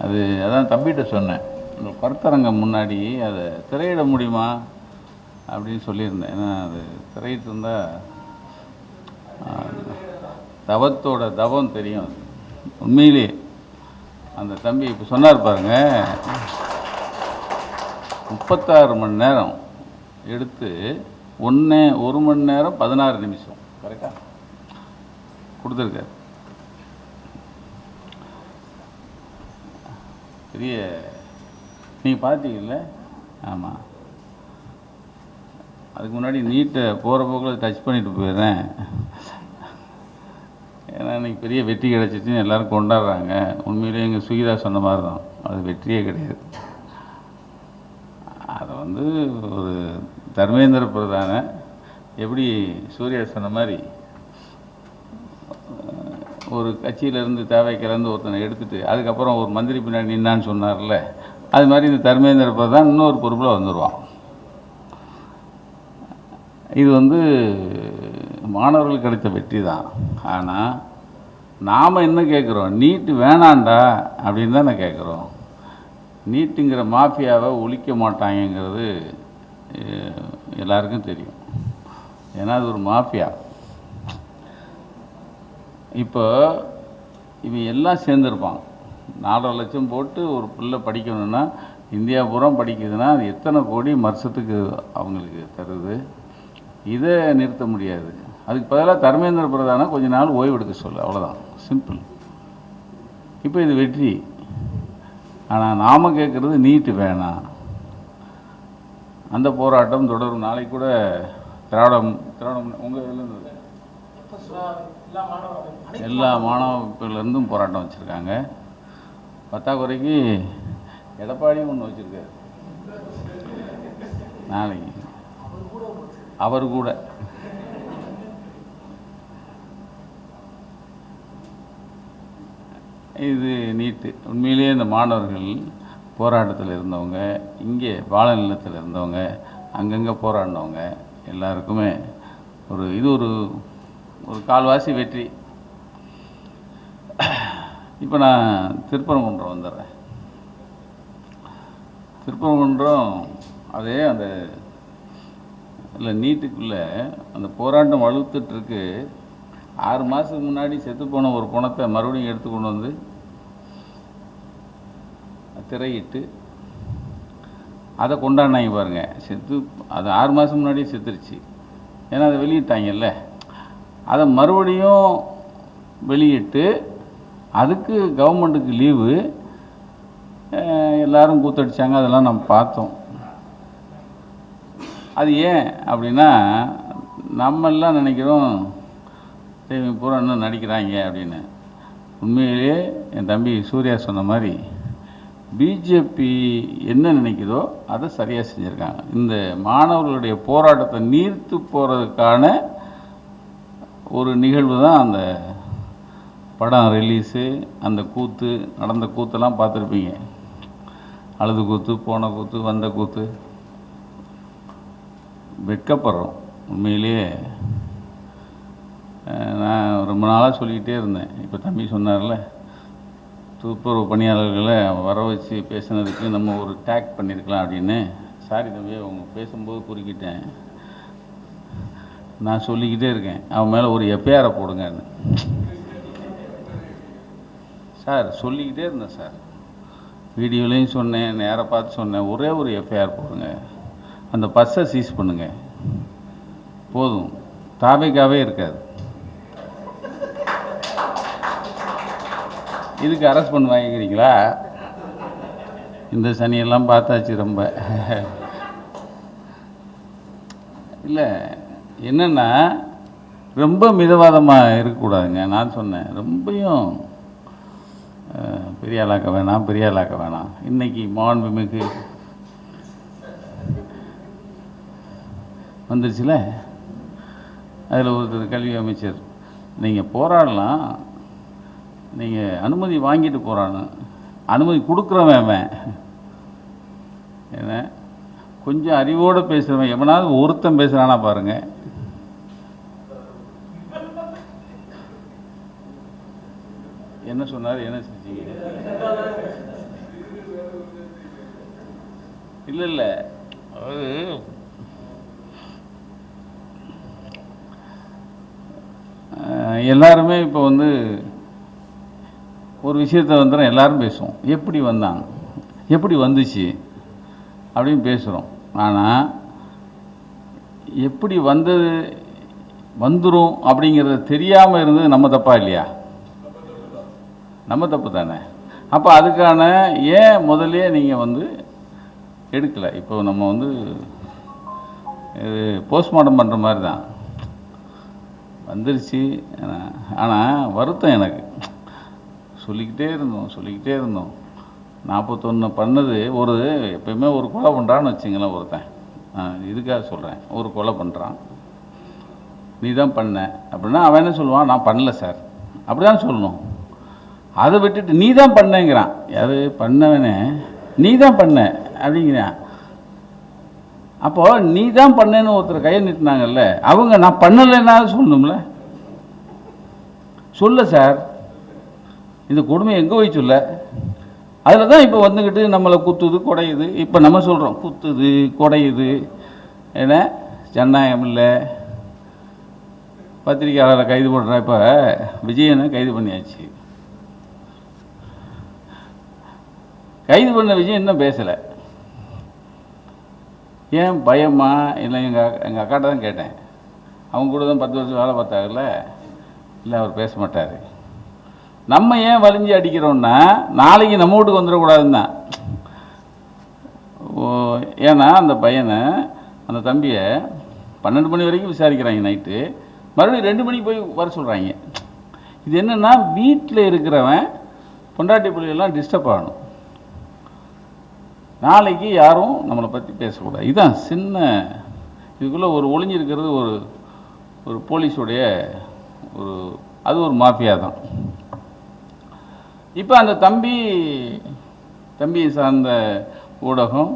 அது அதான் தம்பிகிட்ட சொன்னேன், இந்த கருத்தரங்கம் முன்னாடி அதை திரையிட முடியுமா அப்படின்னு சொல்லியிருந்தேன். ஏன்னா அது திரையிட்டு இருந்தால் தவத்தோட தவம் தெரியும். உண்மையிலே அந்த தம்பி இப்போ சொன்னார் பாருங்க, 36 மணி நேரம் எடுத்து 1 மணி நேரம் 16 நிமிஷம் கரெக்டாக கொடுத்துருக்காரு. பெரிய நீங்கள் பார்த்தீங்கல்ல? ஆமாம். அதுக்கு முன்னாடி நீட்டை போகிற போக்கில் டச் பண்ணிட்டு போயிடுறேன். ஏன்னா இன்றைக்கி பெரிய வெற்றி கிடச்சிச்சின்னு எல்லோரும் கொண்டாடுறாங்க. உண்மையிலே எங்கள் சுகிதா சொன்ன மாதிரி தான், அது வெற்றியே கிடையாது. அதை ஒரு தர்மேந்திர பிரதான எப்படி சூர்யா சொன்ன மாதிரி ஒரு கட்சியிலேருந்து தேவைக்கிலேருந்து ஒருத்தனை எடுத்துகிட்டு அதுக்கப்புறம் ஒரு மந்திரி பின்னாடி நின்னான்னு சொன்னார்ல, அது மாதிரி இந்த தர்மேந்திர பிரதான் இன்னொரு பொறுப்பில் வந்துடுவான். இது மாணவர்களுக்கு கிடைத்த வெற்றி தான். ஆனால் நாம் என்ன கேட்குறோம், நீட்டு வேணாண்டா அப்படின்னு தான் நான் கேட்குறோம். நீட்டுங்கிற மாஃபியாவை ஒழிக்க மாட்டாங்கங்கிறது எல்லாருக்கும் தெரியும். ஏன்னா அது ஒரு மாஃபியா. இப்போ இவன் எல்லாம் சேர்ந்துருப்பான். 4.5 லட்சம் போட்டு ஒரு பிள்ளை படிக்கணும்னா, இந்தியா பூரா படிக்குதுன்னா அது எத்தனை கோடி வருஷத்துக்கு அவங்களுக்கு தருது. இதை நிறுத்த முடியாது. அதுக்கு பதிலாக தர்மேந்திர பிரதான கொஞ்ச நாள் ஓய்வு எடுக்க சொல்லு, அவ்வளோதான், சிம்பிள். இப்போ இது வெற்றி. ஆனால் நாம் கேட்குறது நீட்டு வேணாம். அந்த போராட்டம் தொடரும். நாளைக்கு கூட திராவிடம் உங்கள் இதில் எல்லா மாணவர்களிலிருந்தும் போராட்டம் வச்சுருக்காங்க. பத்தாக்குறைக்கு எடப்பாடியும் ஒன்று வச்சுருக்காரு நாளைக்கு. அவர் கூட இது நீட்டு. உண்மையிலேயே இந்த மாணவர்கள் போராட்டத்தில் இருந்தவங்க, இங்கே வாழ நிலத்தில் இருந்தவங்க, அங்கங்கே போராடினவங்க எல்லாருக்குமே இது ஒரு கால்வாசி வெற்றி. இப்போ நான் திருப்பரங்குன்றம் வந்துடுறேன். திருப்பரங்குன்றம் அதே அந்த இல்லை நீட்டுக்குள்ளே அந்த போராட்டம் வலுத்துட்ருக்கு. 6 மாதத்துக்கு முன்னாடி செத்து போன ஒரு பணத்தை மறுபடியும் எடுத்து கொண்டு வந்து திரையிட்டு அதை கொண்டாடினாங்க பாருங்கள். அது 6 மாதம் முன்னாடியே செத்துருச்சு. ஏன்னா அதை வெளியிட்டாங்கல்ல, அதை மறுபடியும் வெளியிட்டு அதுக்கு கவர்மெண்ட்டுக்கு லீவு, எல்லோரும் கூத்தடிச்சாங்க. அதெல்லாம் நம்ம பார்த்தோம். அது ஏன் அப்படின்னா, நம்மெல்லாம் நினைக்கிறோம் பூரா இன்னும் நடிக்கிறாங்க அப்படின்னு. உண்மையிலேயே என் தம்பி சூர்யா சொன்ன மாதிரி பிஜேபி என்ன நினைக்குதோ அதை சரியாக செஞ்சுருக்காங்க. இந்த மாணவர்களுடைய போராட்டத்தை நீர்த்து போகிறதுக்கான ஒரு நிகழ்வு தான் அந்த படம் ரிலீஸு. அந்த கூத்து நடந்த கூத்தெல்லாம் பார்த்துருப்பீங்க. அழுது கூத்து, போன கூத்து, வந்த கூத்து. வெட்கப்படுறோம் உண்மையிலேயே. நான் ரொம்ப நாளாக சொல்லிக்கிட்டே இருந்தேன். இப்போ தம்பி சொன்னார்ல, துப்புரவு பணியாளர்களை வர வச்சு பேசுனதுக்கு நம்ம ஒரு டேக் பண்ணியிருக்கலாம் அப்படின்னு. சாரி தம்பி, அவங்க பேசும்போது குறுக்கிட்டேன். நான் சொல்லிக்கிட்டே இருக்கேன், அவன் மேலே ஒரு எஃப்ஐஆரை போடுங்கன்னு. சார் சொல்லிக்கிட்டே இருந்தேன் சார், வீடியோலையும் சொன்னேன், நேராக பார்த்து சொன்னேன். ஒரே ஒரு எஃப்ஐஆர் போடுங்க, அந்த பஸ்ஸை சீஸ் பண்ணுங்க, போதும், தாவேக்காவே இருக்காது. இதுக்கு அரெஸ்ட் பண்ண வாங்கிக்கிறீங்களா? இந்த சனியெல்லாம் பார்த்தாச்சு ரொம்ப. இல்லை என்னென்னா, ரொம்ப மிதவாதமாக இருக்கக்கூடாதுங்க. நான் சொன்னேன், ரொம்பையும் பெரிய ஆளாக்க வேணாம், பெரிய ஆளாக்க வேணாம். இன்றைக்கி மாண்புமிகு வந்துருச்சுல, அதில் ஒருத்தர் கல்வி அமைச்சர், நீங்கள் போராடலாம், நீங்கள் அனுமதி வாங்கிட்டு போகிறான்னு. அனுமதி கொடுக்குறவன் என்ன, கொஞ்சம் அறிவோடு பேசுகிறவன் எவனாவது ஒருத்தன் பேசுகிறானா பாருங்கள். என்ன சொன்னார், என்ன செஞ்சீங்க? இல்லை அது எல்லாருமே இப்போ வந்து ஒரு விஷயத்தை வந்து எல்லாரும் பேசுவோம், எப்படி வந்தாங்க, எப்படி வந்துச்சு அப்படின்னு பேசுகிறோம். ஆனால் எப்படி வந்தது வந்துடும் அப்படிங்கிறது தெரியாமல் இருந்தது நம்ம தப்பா இல்லையா? நம்ம தப்பு தானே. அப்போ அதுக்கான ஏன் முதல்ல நீங்கள் வந்து எடுக்கலை? இப்போ நம்ம வந்து இது போஸ்ட்மார்ட்டம் பண்ணுற மாதிரி தான் வந்துருச்சு. ஆனால் வருத்தம் எனக்கு. சொல்லிக்கிட்டே இருந்தோம் 41 பண்ணது ஒரு எப்பயுமே ஒரு கொலை பண்ணுறான்னு வச்சுங்களேன். ஒருத்தன் இதுக்காக சொல்கிறேன், ஒரு கொலை பண்ணுறான், நீ தான் பண்ண அப்படின்னா அவன் என்ன சொல்லுவான்? நான் பண்ணல சார், அப்படி தான் சொல்லணும். அதை விட்டுட்டு நீ தான் பண்ணேங்கிறான். அது பண்ணவனே நீ தான் பண்ண அப்படிங்கிறான். அப்போ நீ தான் பண்ணேன்னு ஒருத்தர் கையை நிட்டுனாங்கல்ல, அவங்க நான் பண்ணலைன்னா சொல்லணும்ல. சொல்ல சார், இந்த கொடுமை எங்கே போய் சொல்ல? அதில் தான் இப்போ வந்துக்கிட்டு நம்மளை குத்துது குடையுது. இப்போ நம்ம சொல்கிறோம் குத்துது குடையுது, ஏன்னா ஜனநாயகம் இல்லை. பத்திரிக்கையாளரை கைது பண்ணுற இப்போ விஜயனை கைது பண்ணியாச்சு. கைது பண்ண விஜய் இன்னும் பேசலை. ஏன் பயமா? இல்லை எங்கள் அக்காட்ட தான் கேட்டேன். அவங்க கூட தான் 10 வருஷம் வேலை பார்த்தாங்கல்ல. இல்லை அவர் பேச மாட்டார். நம்ம ஏன் வலிஞ்சு அடிக்கிறோன்னா நாளைக்கு நம்ம வீட்டுக்கு வந்துடக்கூடாதுன்னு தான். ஏன்னா அந்த பையனை அந்த தம்பியை 12 மணி வரைக்கும் விசாரிக்கிறாங்க நைட்டு, மறுபடியும் 2 மணிக்கு போய் வர சொல்கிறாங்க. இது என்னென்னா வீட்டில் இருக்கிறவன் பொண்டாட்டி பிள்ளையெல்லாம் டிஸ்டர்ப் ஆகணும். நாளைக்கு யாரும் நம்மளை பற்றி பேசக்கூடாது. இதுதான் சின்ன இதுக்குள்ளே ஒரு ஒளிஞ்சிருக்கிறது ஒரு போலீஸுடைய அது ஒரு மாஃபியா தான். இப்போ அந்த தம்பி சார்ந்த ஊடகம்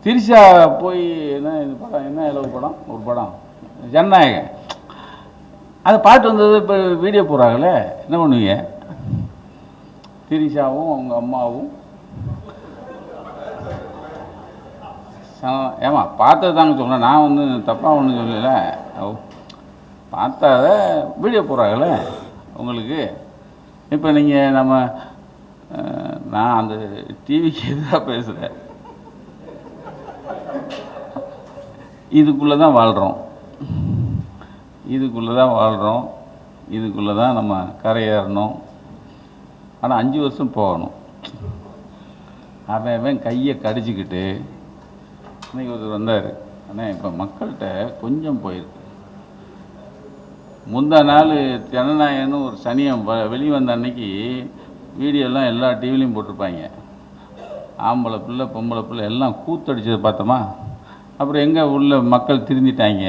திரிஷா போய் என்ன இது படம், என்ன இளவு படம், ஒரு படம் ஜனநாயகம், அதை பாட்டு வந்தது. இப்போ வீடியோ போடுறாங்களே, என்ன பண்ணுவீங்க? திரிஷாவும் அவங்க அம்மாவும் ஏமா பார்த்தது தாங்க சொல்கிறேன், நான் வந்து தப்பாக ஒன்றும் சொல்லல. பார்த்தாத வீடியோ போடுறாங்களே உங்களுக்கு. இப்போ நீங்கள் நான் அந்த டிவிக்கு எதிராக பேசுகிறேன். இதுக்குள்ளே தான் வாழ்கிறோம், இதுக்குள்ளே தான் நம்ம கரையேறணும். ஆனால் 5 வருஷம் போகணும். அவன் கையை கடிச்சிக்கிட்டு இன்னைக்கு ஒருத்தர் வந்தார். ஆனால் இப்போ மக்கள்கிட்ட கொஞ்சம் போயிருக்கு. முந்தா நாள் ஜனநாயகன்னு ஒரு சனியம் வெளியே வந்த அன்னைக்கு வீடியோலாம் எல்லா டிவிலையும் போட்டிருப்பாங்க. ஆம்பளை பிள்ளை பொம்பளை பிள்ளை எல்லாம் கூத்தடிச்சதை பார்த்தோமா? அப்புறம் எங்கே உள்ள மக்கள் திருந்திட்டாங்க.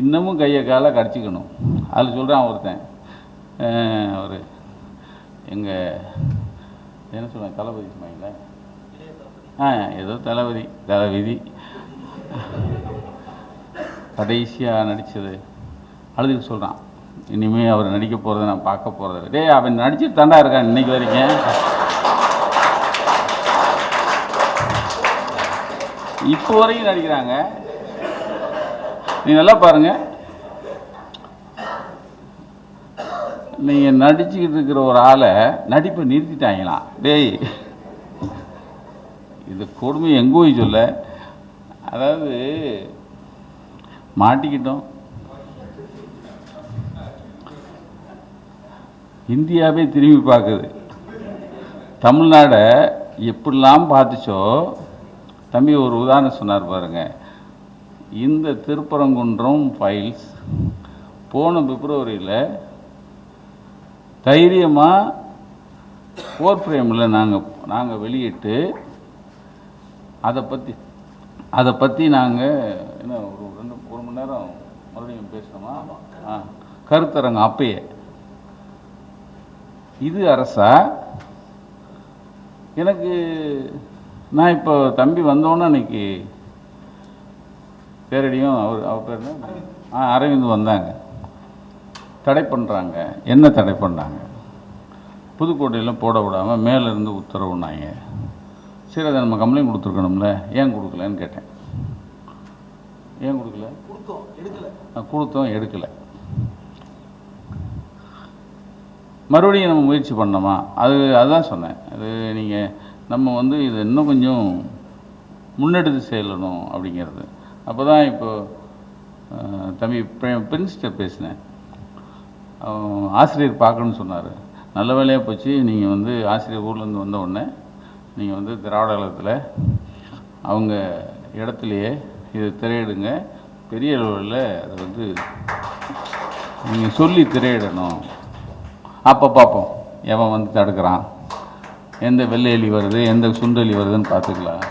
இன்னமும் கையை காலை கடிச்சிக்கணும். அதில் சொல்கிறான் ஒருத்தன், அவர் எங்கள் என்ன சொல்லுவாங்க, தளபதி சொன்னாங்களே, ஏதோ தளபதி கடைசியாக நடித்தது அழுதுக்கு சொல்கிறான், இனிமேல் அவர் நடிக்க போகிறத நான் பார்க்க போகிறத. டேய், அவன் நடிச்சுட்டு தாண்டா இருக்கான் இன்னைக்கு வரைக்கும். இப்போ வரைக்கும் நடிக்கிறாங்க. நீ நல்லா பாருங்க, நீங்கள் நடிச்சுக்கிட்டு இருக்கிற ஒரு ஆளை நடிப்பை நிறுத்திட்டாங்களாம். டேய், இது கொடுமை எங்கே போய் சொல்ல? அதாவது மாட்டிக்கிட்டோம். இந்தியாவே திரும்பி பார்க்குது. தமிழ்நாடை எப்படிலாம் பார்த்துச்சோ. தம்பி ஒரு உதாரணம் சொன்னார் பாருங்க. இந்த திருப்பரங்குன்றம் ஃபைல்ஸ் போன பிப்ரவரியில் தைரியமாக 4 ஃப்ரேமில் நாங்கள் வெளியிட்டு அதை பற்றி நாங்கள் என்ன ஒரு மணி நேரம் மறுபடியும் பேசணுமா? கருத்தரங்க அப்பயே. இது அரசா? எனக்கு நான் இப்போ தம்பி வந்தோன்னே அன்னைக்கு பேரடியும் அவர் பேர் அரவிந்த் வந்தாங்க. தடை பண்ணுறாங்க. என்ன தடை பண்ணாங்க? புதுக்கோட்டையில் போட விடாமல் மேலேருந்து உத்தரவுனாங்க. சரி, அதை நம்ம கம்ப்ளைண்ட் கொடுத்துருக்கணும்ல, ஏன் கொடுக்கலன்னு கேட்டேன். ஏன் கொடுக்கல? கொடுத்தோம், எடுக்கலை. மறுபடியும் நம்ம முயற்சி பண்ணோமா? அதுதான் சொன்னேன். அது நீங்கள் நம்ம இதை இன்னும் கொஞ்சம் முன்னெடுத்து செல்லணும் அப்படிங்கிறது. அப்போ தான் இப்போது தம்பி பிரின்ஸ்கிட்ட பேசினேன். ஆசிரியர் பார்க்கணுன்னு சொன்னார். நல்ல வேலையாக போச்சு. நீங்கள் ஆசிரியர் ஊர்லேருந்து வந்த உடனே நீங்கள் திராவிட கழகத்தில் அவங்க இடத்துலையே இது திரையிடுங்க, பெரிய அளவில் அதை நீங்கள் சொல்லி திரையிடணும். அப்போ பார்ப்போம் எவன் தடுக்கிறான், எந்த வெள்ளை எலி வருது, எந்த சுண்டெலி வருதுன்னு பார்த்துக்கலாம்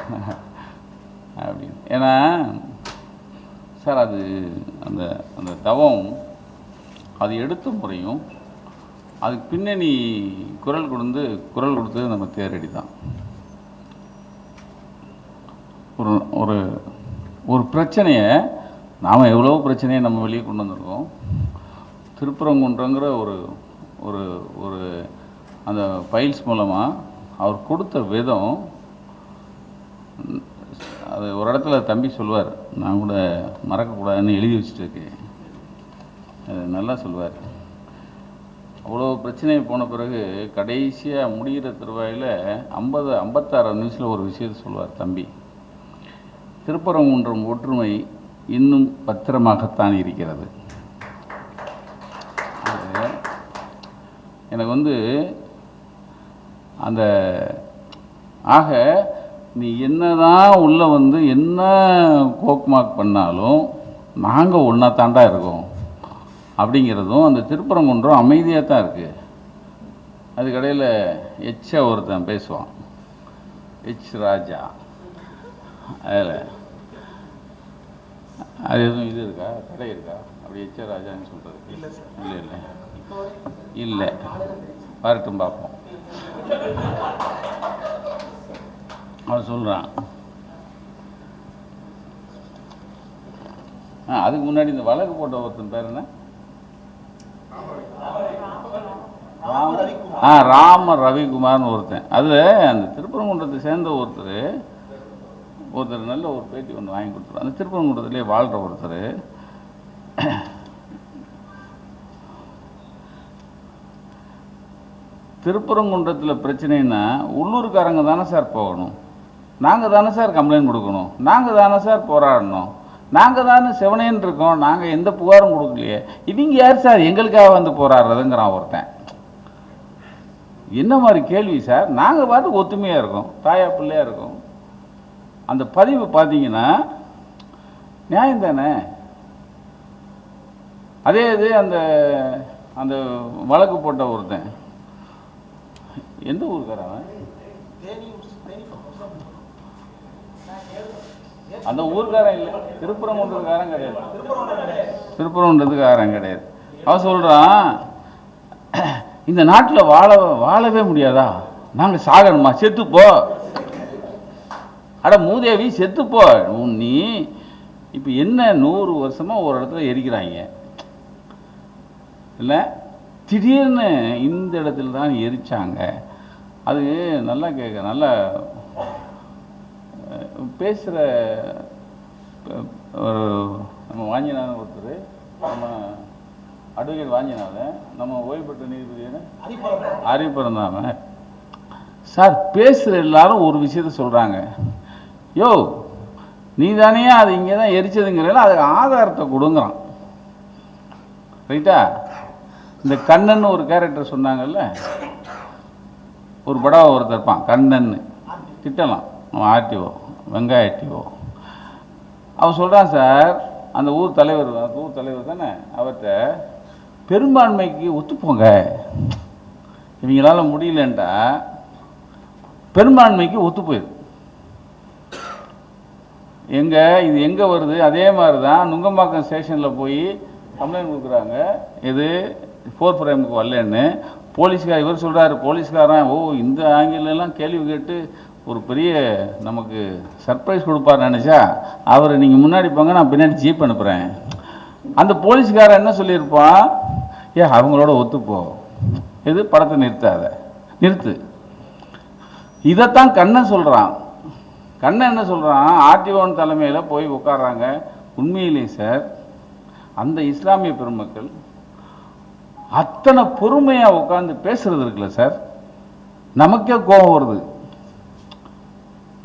அப்படின்னு. ஏன்னா சார், அது அந்த அந்த தவம், அது எடுத்த முறையும் அதுக்கு பின்னணி குரல் கொடுத்தது நம்ம தேரடி தான். ஒரு ஒரு ஒரு பிரச்சனையை, நாம் எவ்வளோ பிரச்சனையை நம்ம வெளியே கொண்டு வந்திருக்கோம். திருப்பரங்குன்றங்கிற ஒரு ஒரு ஒரு அந்த ஃபைல்ஸ் மூலமாக அவர் கொடுத்த விதம், அது ஒரு இடத்துல தம்பி சொல்லுவார், நான் கூட மறக்கக்கூடாதுன்னு எழுதி வச்சுட்டு இருக்கேன். அது நல்லா சொல்லுவார். அவ்வளோ பிரச்சனை போன பிறகு கடைசியாக முடிகிற தருவாயில் 56 நிமிஷத்தில் ஒரு விஷயத்தை சொல்லுவார் தம்பி. திருப்பரங்குன்றம் ஒற்றுமை இன்னும் பத்திரமாகத்தான் இருக்கிறது. எனக்கு அந்த ஆக நீ என்னதான் உள்ள என்ன கோக்மாக் பண்ணாலும் நாங்கள் ஒன்றா தாண்டா இருக்கோம் அப்படிங்கிறதும், அந்த திருப்பரங்குன்றம் அமைதியாக தான் இருக்குது. அதுக்கடையில் ஒருத்தன் பேசுவான், ராஜா. அதில் அது எதுவும் இது இருக்கா, கடை இருக்கா அப்படி ராஜான்னு சொல்கிறது? இல்லை இல்லை இல்லை இல்லை, வரட்டும் பார்ப்போம். அவன் சொல்கிறான். அதுக்கு முன்னாடி இந்த வழக்கு போட்ட ஒருத்தன் பேர் என்ன? ராம ரவிக்குமார்னு ஒருத்தன். அதில் அந்த திருப்பரங்குன்றத்தை சேர்ந்த ஒருத்தர் நல்ல ஒரு பேட்டி ஒன்று வாங்கி கொடுத்துரு. அந்த திருப்பரங்குன்றத்திலே வாழ்கிற ஒருத்தர், திருப்பரங்குன்றத்தில் பிரச்சனைன்னா உள்ளூர்காரங்க தானே சார் போகணும், நாங்கள் தானே சார் கம்ப்ளைண்ட் கொடுக்கணும், நாங்கள் தானே சார் போராடணும், நாங்கள் தானே செவனேன்னு இருக்கோம், நாங்கள் எந்த புகாரும் கொடுக்கலையே, இவங்க யார் சார் எங்களுக்காக போராடுறதுங்கிறான் ஒருத்தன். என்ன மாதிரி கேள்வி சார்? நாங்கள் பாட்டுக்கு ஒத்துமையாக இருக்கோம், தாயா பிள்ளையாக இருக்கோம். அந்த பதிவு பார்த்தீங்கன்னா நியாயம் தானே? அதே இது அந்த அந்த வழக்கு போட்ட ஒருத்தன் எந்த ஊருக்காரன்? அந்த ஊருக்காரன் இல்லை, திருப்பரங்குன்றத்துக்காரன் கிடையாது, திருப்பரங்குன்றத்துக்காரன் கிடையாது. அவன் சொல்கிறான், இந்த நாட்டில் வாழவே முடியாதா, நாங்கள் சாகணுமா, செத்துப்போ, அட மூதேவி செத்துப்போ. நீ இப்போ என்ன 100 வருஷமாக ஒரு இடத்துல எரிக்கிறாங்க இல்லை, திடீர்னு இந்த இடத்துல தான் எரிச்சாங்க. அது நல்லா நல்லா பேசுகிற ஒரு நம்ம வாஞ்சிநாதன் ஒருத்தர், நம்ம அட்வொகேட் வாஞ்சிநாதன், நம்ம ஓய்வு பெற்ற நீதிபதி அறிவிப்பிறந்தாம சார், பேசுகிற எல்லாரும் ஒரு விஷயத்த சொல்கிறாங்க, யோ நீ தானே அது இங்கே தான் எரிச்சதுங்கிறல, அதுக்கு ஆதாரத்தை கொடுங்குறான். ரைட்டா? இந்த கண்ணன் ஒரு கேரக்டர் சொன்னாங்கல்ல, ஒரு படம் ஒருத்தர் இருப்பான் கண்ணன்னு, திட்டலாம் அவன் ஆர்டிஓ, வெங்காய ஆர்டிஓ. அவன் சொல்கிறான், சார் அந்த ஊர் தலைவர் தானே, அவர்கிட்ட பெரும்பான்மைக்கு ஒத்துப்போங்க, இவங்களால முடியலன்ட்டா பெரும்பான்மைக்கு ஒத்து போயிரு. இது எங்கே வருது? அதே மாதிரி தான் நுங்கம்பாக்கம் ஸ்டேஷனில் போய் கம்ப்ளைண்ட் கொடுக்குறாங்க, இது 4 ஃப்ரேமுக்கு வரலன்னு. போலீஸ்கார் இவர் சொல்கிறாரு, போலீஸ்காரன் இந்த ஆங்கிலெல்லாம் கேள்வி கேட்டு ஒரு பெரிய நமக்கு சர்ப்ரைஸ் கொடுப்பார் நினச்சா, அவர் நீங்கள் முன்னாடி போங்க, நான் பின்னாடி ஜீப் அனுப்புகிறேன். அந்த போலீஸ்காரன் என்ன சொல்லியிருப்பான், அவங்களோட ஒத்துப்போ, இது படத்தை நிறுத்தாத, நிறுத்து. இதைத்தான் கண்ணன் சொல்கிறான். கண்ணன் என்ன சொல்கிறான், ஆர்டிஓன் தலைமையில் போய் உட்கார்றாங்க. உண்மையிலே சார் அந்த இஸ்லாமிய பெருமக்கள் அத்தனை பொறுமையாக உட்காந்து பேசுறது இருக்குல்ல சார், நமக்கே கோபம் வருது.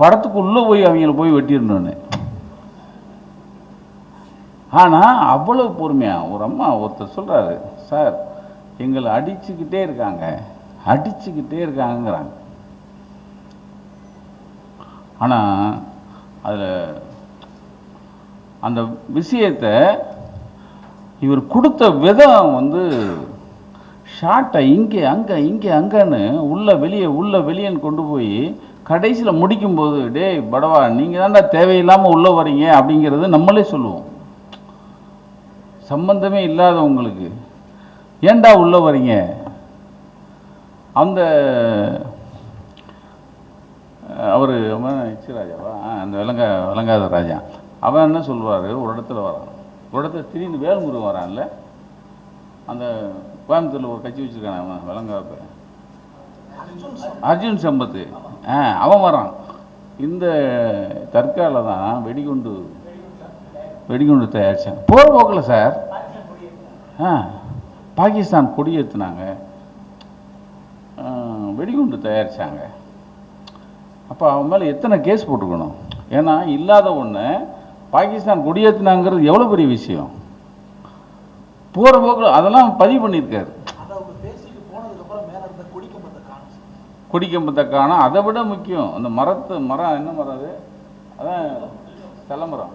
படத்துக்கு உள்ளே போய் அவங்கள போய் வெட்டிடணுன்னு. ஆனால் அவ்வளவு பொறுமையாக ஒரு அம்மா ஒருத்தர் சொல்கிறாரு, சார் எங்களை அடிச்சுக்கிட்டே இருக்காங்கங்கிறாங்க. ஆனால் அதில் அந்த விஷயத்தை இவர் கொடுத்த விதம் வந்து ஷார்ட்டை இங்கே அங்கன்னு உள்ள வெளியேன்னு கொண்டு போய் கடைசியில் முடிக்கும்போது, டேய் படவா நீங்கள் தான்டா தேவையில்லாமல் உள்ளே வரீங்க அப்படிங்கிறது நம்மளே சொல்லுவோம். சம்பந்தமே இல்லாதவங்களுக்கு ஏண்டா உள்ளே வரீங்க. அந்த அவர் ராஜாவா, அந்த விளங்காத ராஜா, அவன் என்ன சொல்வார், ஒரு இடத்துல வரான், ஒரு இடத்துல திடீர்னு வேல்முருகன் வரான்ல, அந்த கோயம்புத்தூரில் ஒரு கட்சி வச்சுருக்கான அவன் விளங்காத அர்ஜுன் சம்பத்து, அவன் வரான். இந்த தற்கால தான் வெடிகுண்டு தயாரிச்சாங்க. போகிற போக்கில் சார் பாகிஸ்தான் கொடி ஏற்றுனாங்க, வெடிகுண்டு தயாரித்தாங்க. அப்போ அவன் மேலே எத்தனை கேஸ் போட்டுக்கணும். ஏன்னா இல்லாத ஒன்று பாகிஸ்தான் கொடி ஏற்றுனாங்கிறது எவ்வளோ பெரிய விஷயம். போகிற போக்கில் அதெல்லாம் பதிவு பண்ணியிருக்காரு. கொடிக்கம்பத்தை காணும். அதை விட முக்கியம் அந்த மரம் என்ன மரம் அது, அதான் ஸ்தலமரம்.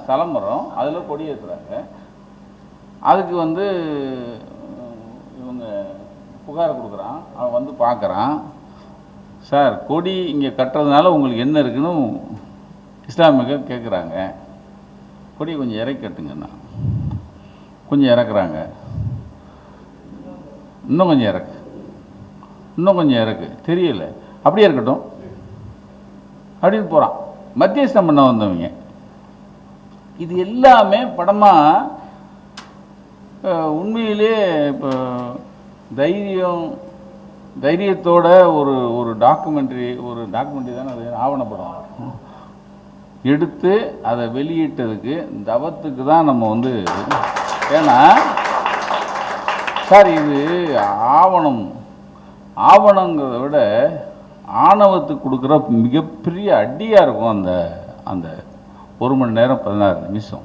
ஸ்தலமரம் அதில் கொடி ஏற்றுறாங்க. அதுக்கு வந்து இவங்க புகார் கொடுக்குறான். அவன் வந்து பார்க்குறான், சார் கொடி இங்கே கட்டுறதுனால உங்களுக்கு என்ன இருக்குன்னு இஸ்லாமியர்கள் கேட்குறாங்க. கொடியை கொஞ்சம் இறக்கி கட்டுங்கண்ணா. கொஞ்சம் இறக்குறாங்க. இன்னும் கொஞ்சம் இறக்கு தெரியல, அப்படியே இருக்கட்டும் அப்படின்னு போகிறான். மத்தியஸ்தம் பண்ண வந்தவங்க. இது எல்லாமே படமாக உண்மையிலே இப்போ தைரியத்தோட ஒரு டாக்குமெண்ட்ரி தானே, அது ஆவணப்படம் எடுத்து அதை வெளியிட்டதுக்கு தவத்துக்கு தான் நம்ம வந்து. ஏன்னா சார் இது ஆவணங்கிறத விட ஆணவத்துக்கு கொடுக்குற மிகப்பெரிய அடியாக இருக்கும் அந்த 1 மணி நேரம் 16 நிமிஷம்.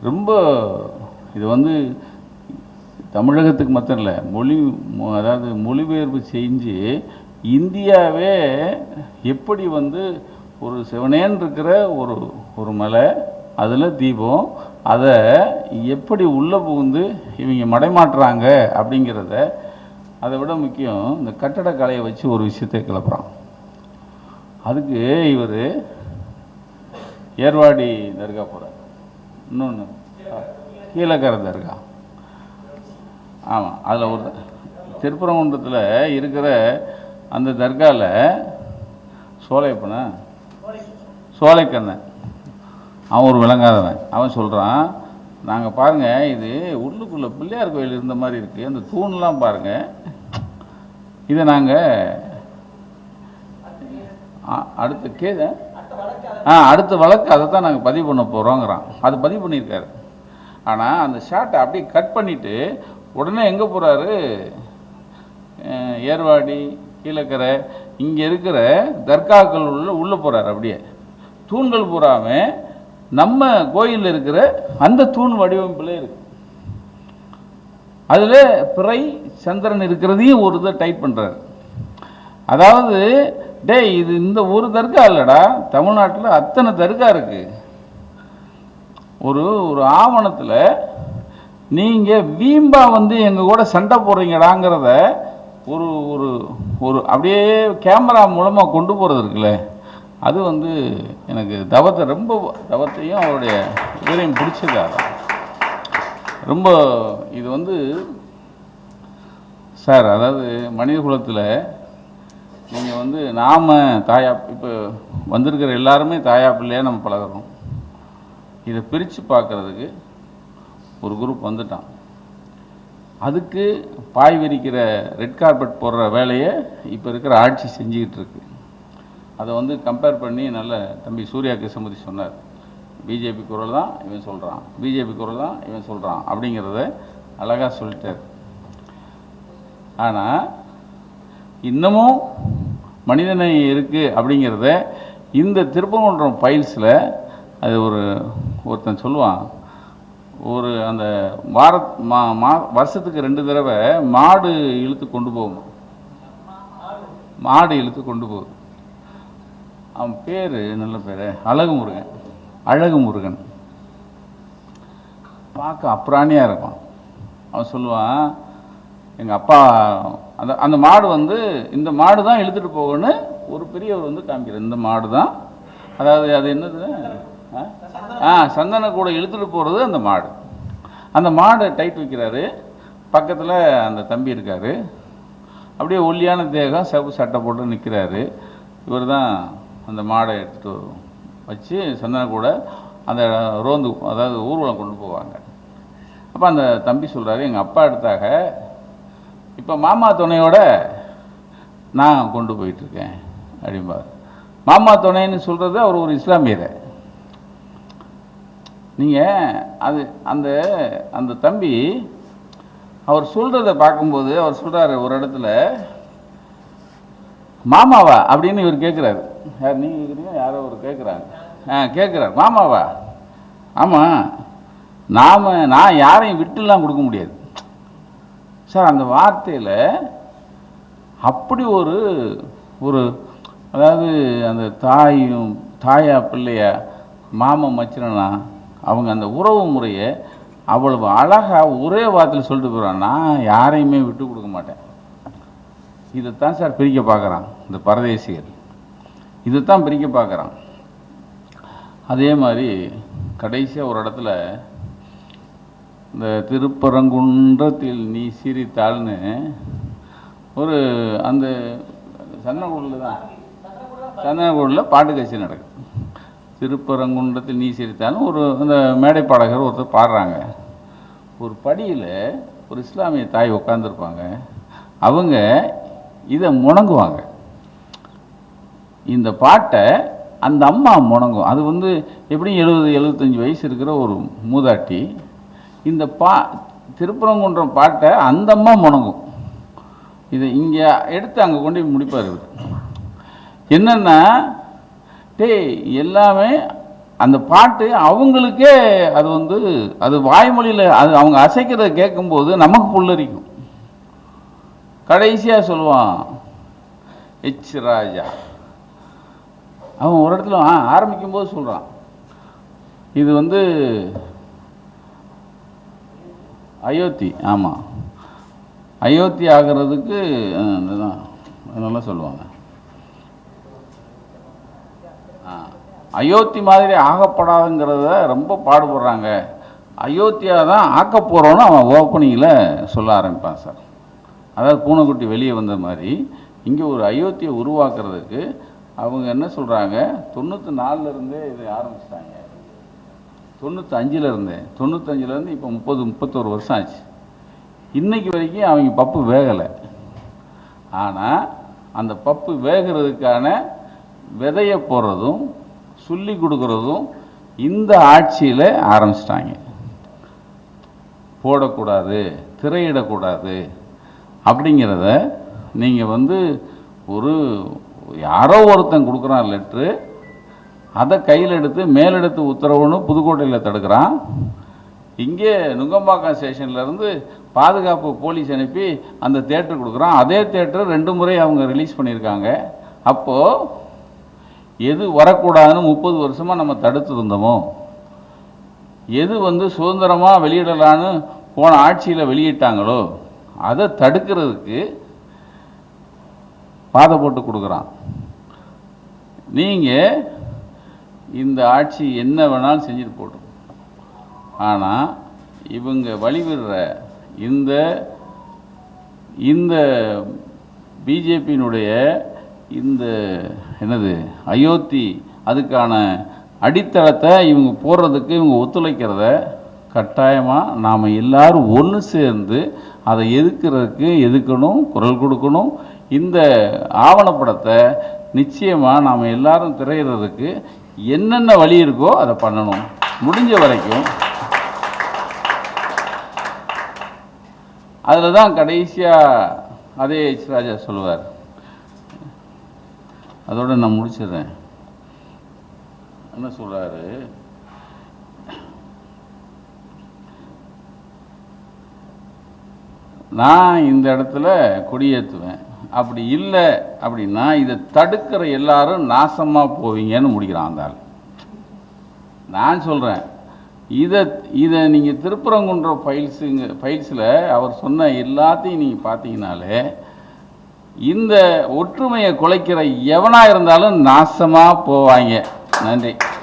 ரொம்ப இது வந்து தமிழகத்துக்கு மாத்திரம் இல்லை, அதாவது மொழிபெயர்ப்பு செஞ்சு இந்தியாவே எப்படி வந்து ஒரு சிவனேன்னு இருக்கிற ஒரு மலை, அதில் தீபம், அதை எப்படி உள்ளே புகுந்து இவங்க மடைமாட்டுறாங்க அப்படிங்கிறத. அதை விட முக்கியம் இந்த கட்டடக்கலையை வச்சு ஒரு விஷயத்தை கிளப்புறான். அதுக்கு இவர் ஏர்வாடி தர்கா போகிறார், இன்னொன்று கீழக்கரை தர்கா. ஆமாம், அதில் ஒரு திருப்பரங்குன்றத்தில் இருக்கிற அந்த தர்காவில் சோலைக்கண்ணன் அவன் ஒரு விளங்காதவன். அவன் சொல்கிறான், நாங்கள் பாருங்கள் இது உள்ளுக்குள்ளே பிள்ளையார் கோயில் இருந்த மாதிரி இருக்குது, அந்த தூண்லாம் பாருங்கள், இதை நாங்கள் அடுத்த வழக்கு அதை தான் நாங்கள் பதிவு பண்ண போகிறோங்கிறான். அது பதிவு பண்ணியிருக்காரு. ஆனால் அந்த ஷார்ட்டை அப்படியே கட் பண்ணிவிட்டு உடனே எங்கே போகிறாரு, ஏர்வாடி கீழக்கரை இங்கே இருக்கிற தர்காக்கள் உள்ளே போகிறார். அப்படியே தூண்கள் பூராமல் நம்ம கோயிலில் இருக்கிற அந்த தூண் வடிவமைப்பில் இருக்கு. அதில் பிறை சந்திரன் இருக்கிறதையும் ஒரு இதை டைட் பண்ணுறாரு. அதாவது இது இந்த ஒரு தர்கா இல்லைடா, தமிழ்நாட்டில் அத்தனை தர்கா இருக்கு. ஒரு ஆவணத்தில் நீங்கள் வீம்பா வந்து எங்கள் கூட சண்டை போடுறீங்கடாங்கிறத ஒரு அப்படியே கேமரா மூலமாக கொண்டு போகிறது இருக்குல்ல, அது வந்து எனக்கு தவத்தையும் அவருடைய இவரையும் பிடிச்சதால ரொம்ப. இது வந்து சார், அதாவது மனித குலத்தில் நீங்கள் வந்து நாம் இப்போ வந்திருக்கிற எல்லாருமே தாயா பிள்ளையாக நம்ம பழகிறோம். இதை பிரித்து பார்க்குறதுக்கு ஒரு குரூப் வந்துட்டான். அதுக்கு பாய் விரிக்கிற ரெட் கார்பெட் போடுற வேலையை இப்போ இருக்கிற ஆட்சி செஞ்சுக்கிட்டு இருக்கு. அதை வந்து கம்பேர் பண்ணி நல்ல தம்பி சூர்யா கிருஷ்ணமூர்த்தி சொன்னார். பிஜேபி குரல் தான் இவன் சொல்கிறான், பிஜேபி குரல் தான் இவன் சொல்கிறான் அப்படிங்கிறத அழகாக சொல்லிட்டார். ஆனால் இன்னமும் மனிதனை இருக்குது அப்படிங்கிறத இந்த திருப்பரங்குன்றம் ஃபைல்ஸில் அது ஒருத்தன் சொல்லுவான். ஒரு அந்த வருஷத்துக்கு 2 தடவை மாடு இழுத்து கொண்டு போகும், மாடு இழுத்து கொண்டு போகுது. அவன் பேர் நல்ல பேர் அழகு முருகன். பார்க்க அப்புறாணியாக இருக்கும். அவன் சொல்லுவான், எங்கள் அப்பா அந்த மாடு வந்து இந்த மாடு தான் இழுத்துட்டு போகணும்னு ஒரு பெரியவர் வந்து காமிக்கிறார். இந்த மாடு தான், அதாவது அது என்னது, சந்தன கூட இழுத்துட்டு போகிறது அந்த மாடு. அந்த மாடை டைட் வைக்கிறாரு. பக்கத்தில் அந்த தம்பி இருக்கார். அப்படியே ஒல்லியான தேகம், சிவப்பு சட்டை போட்டு நிற்கிறாரு. இவர் தான் அந்த மாடை எடுத்துகிட்டு வச்சு சந்தன கூட அந்த ரோந்து, அதாவது ஊர்வலம் கொண்டு போவாங்க. அப்போ அந்த தம்பி சொல்கிறாரு, எங்கள் அப்பா எடுத்தாக, இப்போ மாமா துணையோட நான் கொண்டு போயிட்டுருக்கேன் அப்படிம்பார். மாமா துணைன்னு சொல்கிறது அவர் ஒரு இஸ்லாமியரை. நீங்கள் அது அந்த அந்த தம்பி அவர் சொல்கிறத பார்க்கும்போது அவர் சொல்கிறாரு, ஒரு இடத்துல மாமாவா அப்படின்னு இவர் கேட்குறாரு. யார் நீங்கள் கேட்குறீங்க, யாரோ ஒரு கேட்குறாங்க. கேட்குறாரு, மாமாவா? ஆமாம், நான் யாரையும் விட்டுலாம் கொடுக்க முடியாது சார். அந்த வார்த்தையில் அப்படி ஒரு அதாவது அந்த தாயா பிள்ளையா மாமன் மச்சினா அவங்க அந்த உறவு முறையை அவ்வளவு அழகாக ஒரே வார்த்தையில் சொல்லிட்டு போகிறான், நான் யாரையுமே விட்டு கொடுக்க மாட்டேன். இதைத்தான் சார் பிரிக்க பார்க்குறான் இந்த பரதேசிகள், இதைத்தான் பிரிக்க பார்க்குறான். அதே மாதிரி கடைசியாக ஒரு இடத்துல இந்த திருப்பரங்குன்றத்தில் நீ சிரித்தாள்னு ஒரு அந்த சந்தனக்கூடில் பாட்டு கட்சி நடக்குது. திருப்பரங்குன்றத்தில் நீ சிரித்தாலும் அந்த மேடை பாடகர் ஒருத்தர் பாடுறாங்க. ஒரு படியில் ஒரு இஸ்லாமிய தாய் உட்காந்துருப்பாங்க. அவங்க இதை முணங்குவாங்க. இந்த பாட்டை அந்த அம்மா முணங்கும். அது வந்து எப்படியும் 70-75 வயசு இருக்கிற ஒரு மூதாட்டி. இந்த திருப்பரங்குன்றம் பாட்டை அந்த அம்மா முணங்கும். இதை இங்கே எடுத்து அங்கே கொண்டு முடிப்பார் இவர். என்னென்னா, எல்லாமே அந்த பாட்டு அவங்களுக்கே அது வந்து அது வாய்மொழியில் அது அவங்க அசைக்கிறத கேட்கும்போது நமக்கு புல்லரிக்கும். கடைசியாக சொல்லுவான் எச் ராஜா. அவன் ஒரு இடத்துல ஆரம்பிக்கும் போது சொல்கிறான், இது வந்து அயோத்தி. ஆமாம், அயோத்தி ஆகிறதுக்கு இதுதான் நல்லா சொல்லுவாங்க. அயோத்தி மாதிரி ஆகப்படாதுங்கிறத ரொம்ப பாடுபடுறாங்க. அயோத்தியாக தான் ஆக்க போகிறோன்னு அவன் ஓப்பனிங்கில் சொல்ல ஆரம்பிப்பான் சார். அதாவது பூனைக்குட்டி வெளியே வந்த மாதிரி இங்கே ஒரு அயோத்தியை உருவாக்குறதுக்கு அவங்க என்ன சொல்கிறாங்க, 94 இதை ஆரம்பிச்சிட்டாங்க. 95 இப்போ 30-31 வருஷம் ஆச்சு. இன்னைக்கு வரைக்கும் அவங்க பப்பு வேகலை. ஆனால் அந்த பப்பு வேகிறதுக்கான விதையை போடுறதும் சொல்லி கொடுக்குறதும் இந்த ஆட்சியில் ஆரம்பிச்சிட்டாங்க. போடக்கூடாது, திரையிடக்கூடாது அப்படிங்கிறத நீங்கள் வந்து யாரோ ஒருத்தன் கொடுக்குறான் லெட்ரு, அதை கையில் எடுத்து மேலெடுத்து உத்தரவுன்னு புதுக்கோட்டையில் தடுக்கிறான். இங்கே நுங்கம்பாக்கம் ஸ்டேஷன்லேருந்து பாதுகாப்பு போலீஸ் அனுப்பி அந்த தேட்டர் கொடுக்குறான். அதே தேட்டர் 2 முறை அவங்க ரிலீஸ் பண்ணியிருக்காங்க. அப்போது எது வரக்கூடாதுன்னு 30 வருஷமாக நம்ம தடுத்துருந்தோமோ, எது வந்து சுதந்திரமாக வெளியிடலான்னு போன ஆட்சியில் வெளியிட்டாங்களோ அதை தடுக்கிறதுக்கு பாதை போட்டு கொடுக்குறான். நீங்கள் இந்த ஆட்சி என்ன வேணாலும் செஞ்சுட்டு போட்டோம். ஆனால் இவங்க வழிவிடுற இந்த பிஜேபியினுடைய இந்த அயோத்தி அதுக்கான அடித்தளத்தை இவங்க போடுறதுக்கு இவங்க ஒத்துழைக்கிறத கட்டாயமாக நாம் எல்லாரும் ஒன்று சேர்ந்து அதை எதுக்கணும், குரல் கொடுக்கணும். இந்த ஆவணப்படத்தை நிச்சயமாக நாம் எல்லாரும் திரையிறதுக்கு என்னென்ன வழி இருக்கோ அதை பண்ணணும். முடிஞ்ச வரைக்கும் அதில் தான் கடைசியாக அதே எச் ராஜா சொல்லுவார். அதோடு நான் முடிச்சிடுறேன். என்ன சொல்கிறாரு, நான் இந்த இடத்துல கொடியேற்றுவேன், அப்படி இல்லை அப்படின்னா இதை தடுக்கிற எல்லாரும் நாசமாக போவீங்கன்னு முடிக்கிறான் அந்த ஆள். நான் சொல்கிறேன், இதை நீங்கள் திருப்பரங்குன்ற ஃபைல்ஸில் அவர் சொன்ன எல்லாத்தையும் நீங்கள் பார்த்தீங்கனாலே இந்த ஒற்றுமையை குலைக்கிற எவனாக இருந்தாலும் நாசமாக போவாங்க. நன்றி.